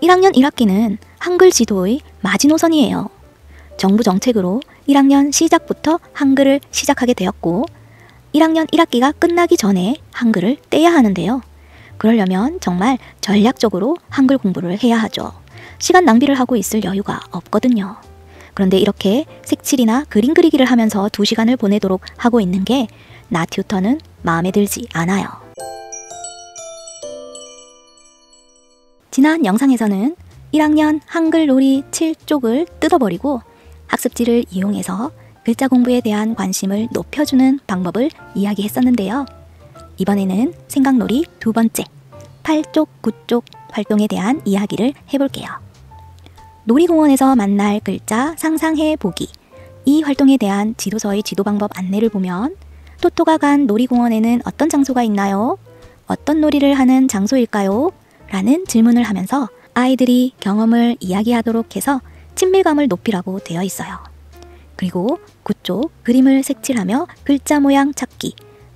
1학년 1학기는 한글 지도의 마지노선이에요. 정부 정책으로 1학년 시작부터 한글을 시작하게 되었고 1학년 1학기가 끝나기 전에 한글을 떼야 하는데요. 그러려면 정말 전략적으로 한글 공부를 해야 하죠. 시간 낭비를 하고 있을 여유가 없거든요. 그런데 이렇게 색칠이나 그림 그리기를 하면서 2시간을 보내도록 하고 있는 게 나 튜터는 마음에 들지 않아요. 지난 영상에서는 1학년 한글 놀이 7쪽을 뜯어버리고 학습지를 이용해서 글자 공부에 대한 관심을 높여주는 방법을 이야기했었는데요. 이번에는 생각놀이 2번째, 8쪽, 9쪽 활동에 대한 이야기를 해볼게요. 놀이공원에서 만날 글자 상상해 보기. 이 활동에 대한 지도서의 지도 방법 안내를 보면 토토가 간 놀이공원에는 어떤 장소가 있나요? 어떤 놀이를 하는 장소일까요? 라는 질문을 하면서 아이들이 경험을 이야기하도록 해서 친밀감을 높이라고 되어 있어요. 그리고 9쪽 그림을 색칠하며 글자 모양 찾기.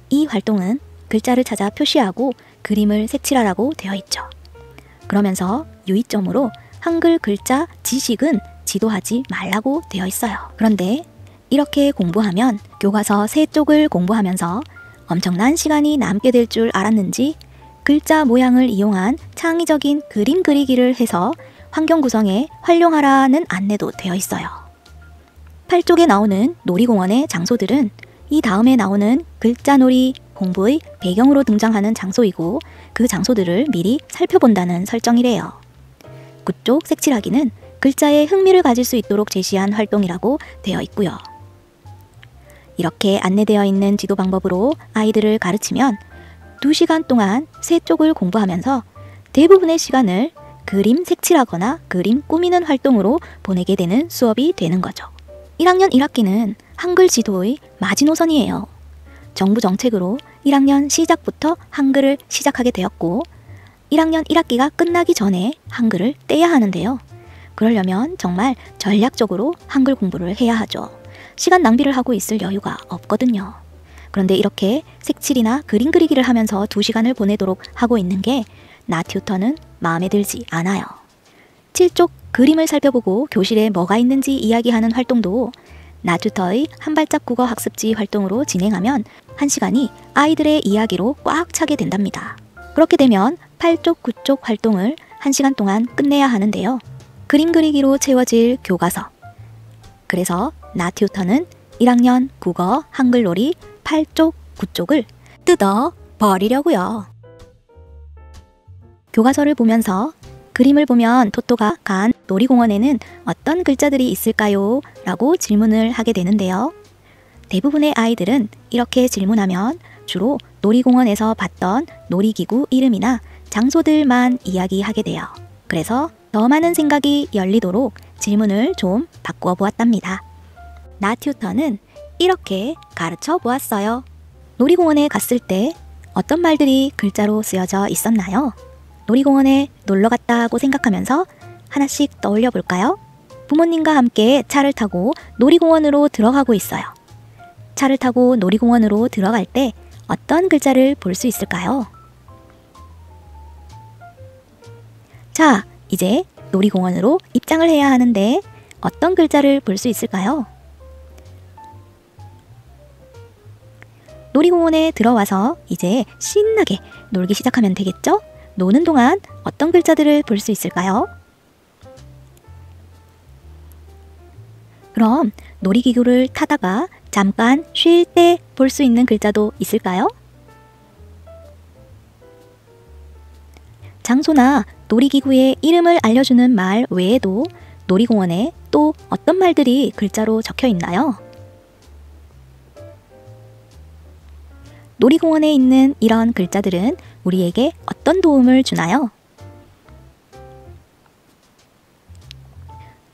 이 활동은 글자를 찾아 표시하고 그림을 색칠하라고 되어 있죠. 그러면서 유의점으로 한글 글자 지식은 지도하지 말라고 되어 있어요. 그런데 이렇게 공부하면 교과서 3쪽을 공부하면서 엄청난 시간이 남게 될 줄 알았는지 글자 모양을 이용한 창의적인 그림 그리기를 해서 환경 구성에 활용하라는 안내도 되어 있어요. 8쪽에 나오는 놀이공원의 장소들은 이 다음에 나오는 글자놀이 공부의 배경으로 등장하는 장소이고 그 장소들을 미리 살펴본다는 설정이래요. 9쪽 색칠하기는 글자에 흥미를 가질 수 있도록 제시한 활동이라고 되어 있고요. 이렇게 안내되어 있는 지도 방법으로 아이들을 가르치면 2시간 동안 3쪽을 공부하면서 대부분의 시간을 그림 색칠하거나 그림 꾸미는 활동으로 보내게 되는 수업이 되는 거죠. 1학년 1학기는 한글 지도의 마지노선이에요. 정부 정책으로 1학년 시작부터 한글을 시작하게 되었고 1학년 1학기가 끝나기 전에 한글을 떼야 하는데요. 그러려면 정말 전략적으로 한글 공부를 해야 하죠. 시간 낭비를 하고 있을 여유가 없거든요. 그런데 이렇게 색칠이나 그림 그리기를 하면서 2시간을 보내도록 하고 있는 게 나 튜터는 마음에 들지 않아요. 7쪽 그림을 살펴보고 교실에 뭐가 있는지 이야기하는 활동도 나 튜터의 한발짝 국어 학습지 활동으로 진행하면 1시간이 아이들의 이야기로 꽉 차게 된답니다. 그렇게 되면 8쪽, 9쪽 활동을 1시간 동안 끝내야 하는데요. 그림 그리기로 채워질 교과서. 그래서 나 튜터는 1학년 국어 한글놀이 8쪽, 9쪽을 뜯어 버리려고요. 교과서를 보면서 그림을 보면 토토가 간 놀이공원에는 어떤 글자들이 있을까요? 라고 질문을 하게 되는데요. 대부분의 아이들은 이렇게 질문하면 주로 놀이공원에서 봤던 놀이기구 이름이나 장소들만 이야기하게 돼요. 그래서 더 많은 생각이 열리도록 질문을 좀 바꾸어 보았답니다. 나 튜터는 이렇게 가르쳐 보았어요. 놀이공원에 갔을 때 어떤 말들이 글자로 쓰여져 있었나요? 놀이공원에 놀러 갔다고 생각하면서 하나씩 떠올려 볼까요? 부모님과 함께 차를 타고 놀이공원으로 들어가고 있어요. 차를 타고 놀이공원으로 들어갈 때 어떤 글자를 볼 수 있을까요? 자, 이제 놀이공원으로 입장을 해야 하는데 어떤 글자를 볼 수 있을까요? 놀이공원에 들어와서 이제 신나게 놀기 시작하면 되겠죠? 노는 동안 어떤 글자들을 볼 수 있을까요? 그럼 놀이기구를 타다가 잠깐 쉴 때 볼 수 있는 글자도 있을까요? 장소나 놀이기구의 이름을 알려주는 말 외에도 놀이공원에 또 어떤 말들이 글자로 적혀 있나요? 놀이공원에 있는 이런 글자들은 우리에게 어떤 도움을 주나요?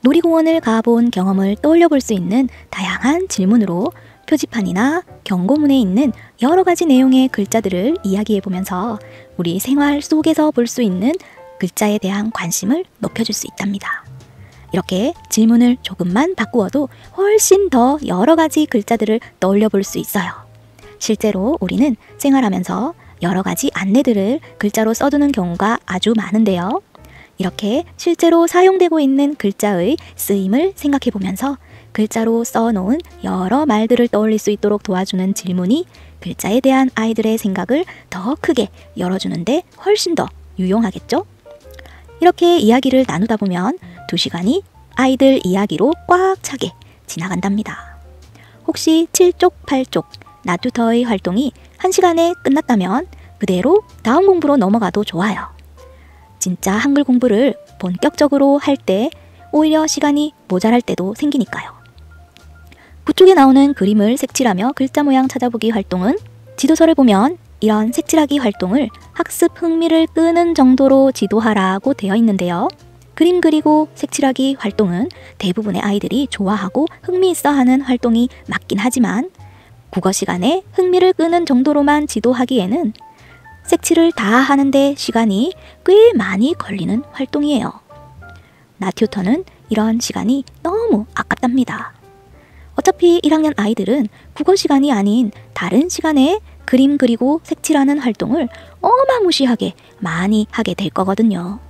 놀이공원을 가본 경험을 떠올려 볼 수 있는 다양한 질문으로 표지판이나 경고문에 있는 여러 가지 내용의 글자들을 이야기해 보면서 우리 생활 속에서 볼 수 있는 글자에 대한 관심을 높여줄 수 있답니다. 이렇게 질문을 조금만 바꾸어도 훨씬 더 여러 가지 글자들을 떠올려 볼 수 있어요. 실제로 우리는 생활하면서 여러 가지 안내들을 글자로 써두는 경우가 아주 많은데요. 이렇게 실제로 사용되고 있는 글자의 쓰임을 생각해 보면서 글자로 써놓은 여러 말들을 떠올릴 수 있도록 도와주는 질문이 글자에 대한 아이들의 생각을 더 크게 열어주는데 훨씬 더 유용하겠죠? 이렇게 이야기를 나누다 보면 2시간이 아이들 이야기로 꽉 차게 지나간답니다. 혹시 7쪽, 8쪽 나투터의 활동이 1시간에 끝났다면 그대로 다음 공부로 넘어가도 좋아요. 진짜 한글 공부를 본격적으로 할 때 오히려 시간이 모자랄 때도 생기니까요. 9쪽에 나오는 그림을 색칠하며 글자 모양 찾아보기 활동은 지도서를 보면 이런 색칠하기 활동을 학습 흥미를 끄는 정도로 지도하라고 되어 있는데요. 그림 그리고 색칠하기 활동은 대부분의 아이들이 좋아하고 흥미있어하는 활동이 맞긴 하지만 국어 시간에 흥미를 끄는 정도로만 지도하기에는 색칠을 다 하는데 시간이 꽤 많이 걸리는 활동이에요. 나튜터는 이런 시간이 너무 아깝답니다. 어차피 1학년 아이들은 국어 시간이 아닌 다른 시간에 그림 그리고 색칠하는 활동을 어마무시하게 많이 하게 될 거거든요.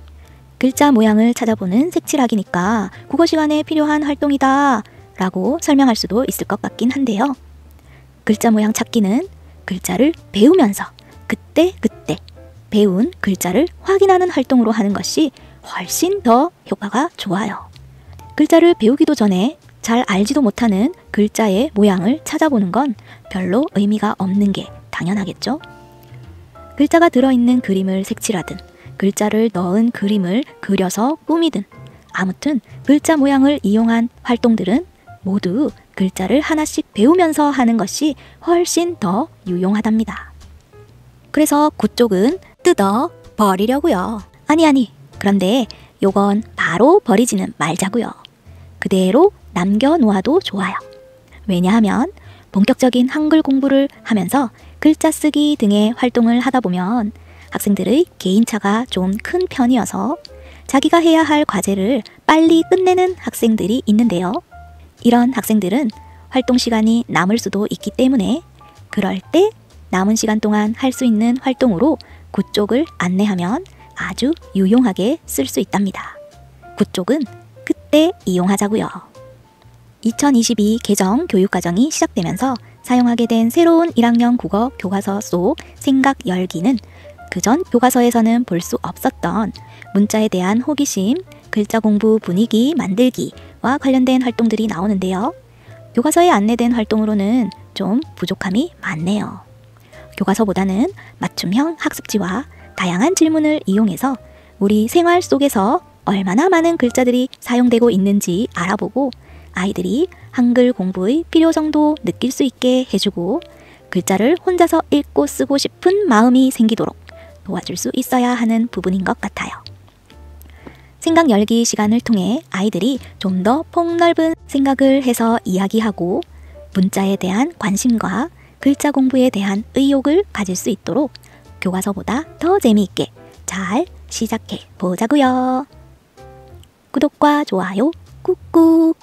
글자 모양을 찾아보는 색칠하기니까 국어 시간에 필요한 활동이다 라고 설명할 수도 있을 것 같긴 한데요. 글자 모양 찾기는 글자를 배우면서 그때 배운 글자를 확인하는 활동으로 하는 것이 훨씬 더 효과가 좋아요. 글자를 배우기도 전에 잘 알지도 못하는 글자의 모양을 찾아보는 건 별로 의미가 없는 게 당연하겠죠? 글자가 들어있는 그림을 색칠하든 글자를 넣은 그림을 그려서 꾸미든 아무튼 글자 모양을 이용한 활동들은 모두 글자를 하나씩 배우면서 하는 것이 훨씬 더 유용하답니다. 그래서 9쪽은 뜯어 버리려고요. 아니 그런데 요건 바로 버리지는 말자고요. 그대로 남겨놓아도 좋아요. 왜냐하면 본격적인 한글 공부를 하면서 글자 쓰기 등의 활동을 하다 보면 학생들의 개인차가 좀 큰 편이어서 자기가 해야 할 과제를 빨리 끝내는 학생들이 있는데요. 이런 학생들은 활동 시간이 남을 수도 있기 때문에 그럴 때 남은 시간 동안 할 수 있는 활동으로 9쪽을 안내하면 아주 유용하게 쓸 수 있답니다. 9쪽은 그때 이용하자고요. 2022 개정 교육과정이 시작되면서 사용하게 된 새로운 1학년 국어 교과서 속 생각 열기는 그전 교과서에서는 볼 수 없었던 문자에 대한 호기심, 글자 공부 분위기 만들기와 관련된 활동들이 나오는데요. 교과서에 안내된 활동으로는 좀 부족함이 많네요. 교과서보다는 맞춤형 학습지와 다양한 질문을 이용해서 우리 생활 속에서 얼마나 많은 글자들이 사용되고 있는지 알아보고 아이들이 한글 공부의 필요성도 느낄 수 있게 해주고 글자를 혼자서 읽고 쓰고 싶은 마음이 생기도록 도와줄 수 있어야 하는 부분인 것 같아요. 생각 열기 시간을 통해 아이들이 좀 더 폭넓은 생각을 해서 이야기하고 문자에 대한 관심과 글자 공부에 대한 의욕을 가질 수 있도록 교과서보다 더 재미있게 잘 시작해 보자고요. 구독과 좋아요 꾹꾹.